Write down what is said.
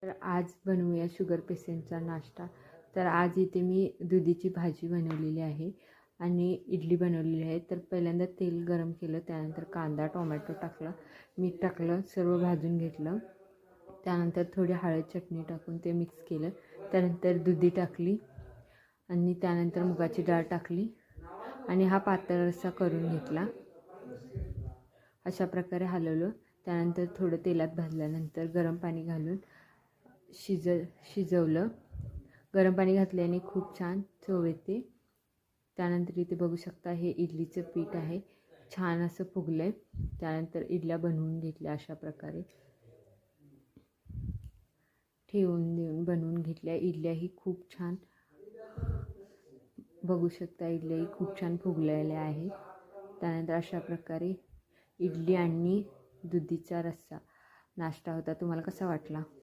तर आज बनवूया शुगर पेशंटचा नाश्ता। तर आज इथे मी दुधीची भाजी बनवलेली आहे आणि इडली बनवलेली आहे। तर पहिल्यांदा तेल गरम केलं, त्यानंतर कांदा टोमॅटो टाकला, मीठ टाकलं, सर्व भाजून घेतलं। त्यानंतर थोडी हळद चटणी टाकून ते मिक्स केलं। त्यानंतर दुधी टाकली आणि त्यानंतर मुगाची डाळ टाकली आणि हा पातळ रस्सा करून घेतला। अशा प्रकारे हलवलं। त्यानंतर थोडं तेलात भाजल्यानंतर गरम पाणी घालून शिजवलं। गरम पाणी घातल्याने खूप छान चव येते। त्यानंतर इथे बघू शकता हे इडलीचं पीठ आहे, छान असं फुगलंय। त्यानंतर इडल्या बनवून घेतल्या, अशा प्रकारे ठेवून देऊन बनवून घेतल्या। इडल्याही खूप छान बघू शकता, इडल्याही खूप छान फुगलेल्या आहेत। त्यानंतर अशा प्रकारे इडली आणि दुधीचा रस्सा नाश्ता होता। तुम्हाला कसा वाटला?